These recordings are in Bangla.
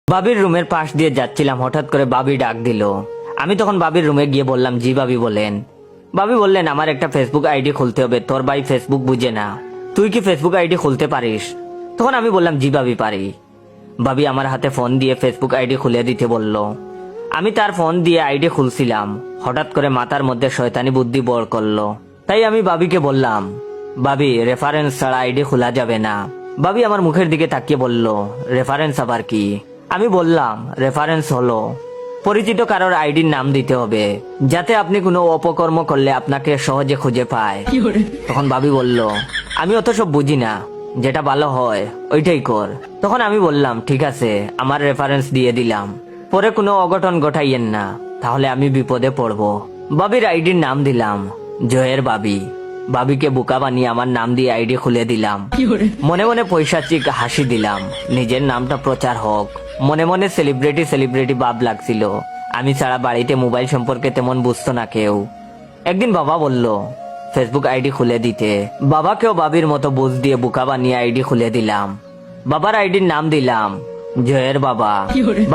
বাবির রুমের পাশ দিয়ে যাচ্ছিলাম, হঠাৎ করে বাবি ডাক দিল। আমি তখন বাবির রুমে গিয়ে বললাম, জি বাবি বলেন। বাবি বললেন, আমার একটা ফেসবুক আইডি খুলতে হবে, তোর ভাই ফেসবুক বুঝে না, তুই কি ফেসবুক আইডি খুলতে পারিস? তখন আমি বললাম, জি বাবি পারি। বাবি আমার হাতে ফোন দিয়ে ফেসবুক আইডি খুলে দিতে বলল। আমি তার ফোন দিয়ে আইডি খুলছিলাম, হঠাৎ করে মাথার মধ্যে শয়তানি বুদ্ধি বর করলো। তাই আমি বাবিকে বললাম, বাবি রেফারেন্স ছাড়া আইডি খোলা যাবে না। বাবি আমার মুখের দিকে তাকিয়ে বলল, রেফারেন্স আবার কি? আমি বললাম, রেফারেন্স হলো পরিচিত কারোর আইডির নাম দিতে হবে, যাতে আপনি কোনো অপকর্ম করলে আপনাকে সহজে খুঁজে পায়। তখন বাবি বলল, আমি অত সব বুঝি না, যেটা ভালো হয় ওইটাই কর। তখন আমি বললাম, ঠিক আছে, আমার রেফারেন্স দিয়ে দিলাম, পরে কোনো অঘটন ঘটাইয়েন না, তাহলে আমি বিপদে পড়ব। বাবির আইডির নাম দিলাম জয়ের বাবি। বাবিকে বোকা বানিয়ে আমার নাম দিয়ে আইডি খুলে দিলাম। মনে মনে পৈশাচিক হাসি দিলাম, নিজের নামটা প্রচার হোক। মনে মনে সেলিব্রিটি ভাব লাগছিল। আমি ছাড়া বাড়িতে মোবাইল সম্পর্কে তেমন বুঝতো না কেউ। একদিন বাবা বলল ফেসবুক আইডি খুলে দিতে। বাবাকেও বাবির মতো বুঝ দিয়ে বোকা বানিয়ে আইডি খুলে দিলাম। বাবার আইডির নাম দিলাম জয়ের বাবা।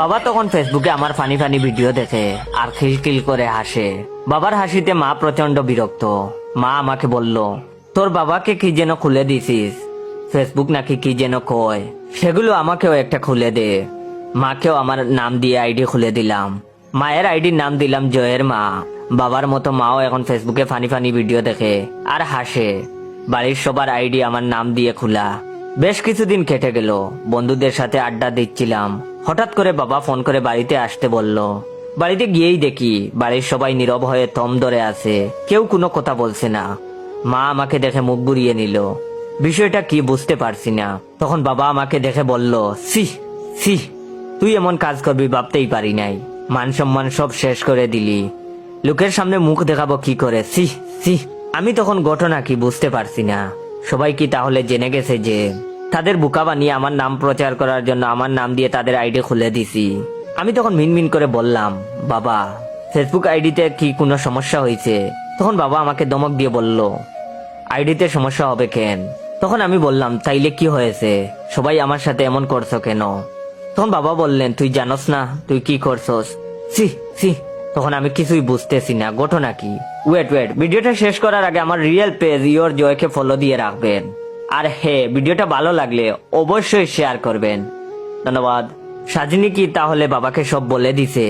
বাবা তখন ফেসবুকে আমার ফানি ফানি ভিডিও দেখে আর খিলখিল করে হাসে। বাবার হাসিতে মা প্রচন্ড বিরক্ত। মা আমাকে বলল, তোর বাবাকে কি যেন খুলে দিছিস, ফেসবুক নাকি কি যেন কয়, সেগুলো আমাকেও একটা খুলে দে। মাকেও আমার নাম দিয়ে আইডি খুলে দিলাম। মায়ের আইডির নাম দিলাম জয়ের মা। বাবার মতো মাও এখন ফেসবুকে ফানি ফানি ভিডিও দেখে আর হাসে। বাড়ির সবার আইডি আমার নাম দিয়ে খোলা। বেশ কিছুদিন কেটে গেল, বন্ধুদের সাথে আড্ডা দিচ্ছিলাম। হঠাৎ করে বাবা ফোন করে বাড়িতে আসতে বলল। বাড়িতে গিয়েই দেখি বাড়ির সবাই নীরব হয়ে থম ধরে আছে, কেউ কোনো কথা বলছে না। মা আমাকে দেখে মুখ ঘুরিয়ে নিল। বিষয়টা কি বুঝতে পারছি না। তখন বাবা আমাকে দেখে বলল, সি সি, তুই এমন কাজ করবি ভাবতেই পারি নাই, মান সম্মান সব শেষ করে দিলি, লোকের সামনে মুখ দেখাবো কি করে, সি সি। আমি তখন ঘটনা কি বুঝতে পারছি না। সবাই কি তাহলে জেনে গেছে যে তাদের বোকা বানিয়ে আমার নাম প্রচার করার জন্য আমার নাম দিয়ে তাদের আইডি খুলে দিছি? আমি তখন মিনমিন করে বললাম, বাবা ফেসবুক আইডিতে কি কোনো সমস্যা হয়েছে? তখন বাবা আমাকে ধমক দিয়ে বলল, আইডিতে সমস্যা হবে কেন? তখন আমি বললাম, তাইলে কি হয়েছে, সবাই আমার সাথে এমন করছো কেন? তখন বাবা বললেন, তুই জানোস না তুই কি করছস? সি সি। তখন আমি কিছুই বুঝতেছি না, ঘটনা কি? ওয়েট, ভিডিওটা শেষ করার আগে আমার রিয়েল পেজ ইওর জয়কে ফলো দিয়ে রাখবেন। আর হ্যাঁ, ভিডিওটা ভালো লাগলে অবশ্যই শেয়ার করবেন। ধন্যবাদ। সাজনি কি তাহলে বাবাকে সব বলে দিছে?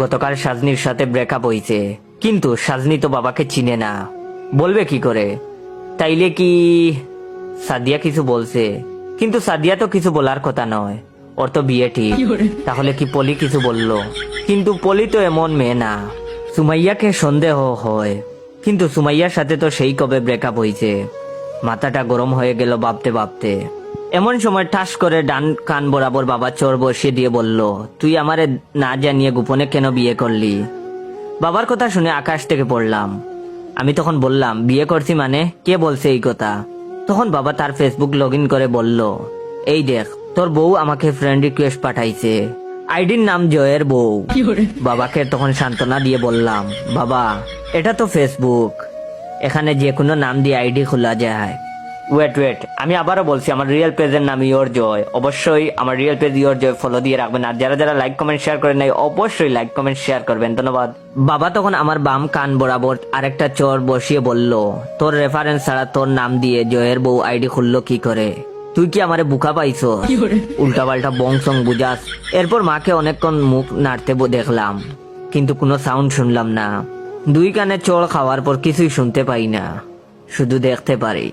গতকাল সাজনির সাথে ব্রেকআপ হয়েছে, কিন্তু সাজনি তো বাবাকে চিনে না, বলবে কি করে? তাইলে কি সাদিয়া কিছু বলছে? কিন্তু সাদিয়া তো কিছু বলার কথা নয়, ওর তো বিয়ে ঠিক। তাহলে কি পলি কিছু বললো? কিন্তু পলি তো এমন মেয়ে না। সুমাইয়াকে সন্দেহ হয়, কিন্তু সুমাইয়ার সাথে তো সেই কবে ব্রেকআপ হয়েছে। মাথাটা গরম হয়ে গেল ভাবতে ভাবতে। এমন সময় ঠাস করে ডান কান বরাবর বাবা চোর বসিয়ে দিয়ে বলল, তুই আমারে না জানিয়ে গোপনে কেন বিয়ে করলি? বাবার কথা শুনে আকাশ থেকে পড়লাম। আমি তখন বললাম, বিয়ে করছি মানে? কে বলছে এই কথা? তখন বাবা তার ফেসবুক লগ ইন করে বলল, এই দেখ, তোর বউ আমাকে ফ্রেন্ড রিকোয়েস্ট পাঠাইছে, আইডির নাম জয়ের বউ। বাবাকে তখন সান্ত্বনা দিয়ে বললাম, বাবা এটা তো ফেসবুক, এখানে যে কোনো নাম দিয়ে আইডি খোলা যায়। ওয়েট, আমি আবারও বলছি, আমার রিয়েল পেজের নাম ইওর জয়। অবশ্যই আমার real page your Joy follow দিয়ে রাখবেন। আর যারা যারা লাইক কমেন্ট শেয়ার করেন নাই, অবশ্যই লাইক কমেন্ট শেয়ার করবেন। ধন্যবাদ। বাবা তখন আমার বাম কান বরাবর আরেকটা চোর বসিয়ে বলল, তোর রেফারেন্স ছাড়া তোর নাম দিয়ে জয়ের বউ আইডি খুললো কি করে? তুই কি আমারে বুকা পাইছো? উল্টা পাল্টা বংশং বুঝাস। এরপর মাকে অনেকক্ষণ মুখ নাড়তে দেখলাম, কিন্তু কোনো সাউন্ড শুনলাম না। দুই কানে চোর খাওয়ার পর কিছুই শুনতে পাই না, শুধু দেখতে পারি।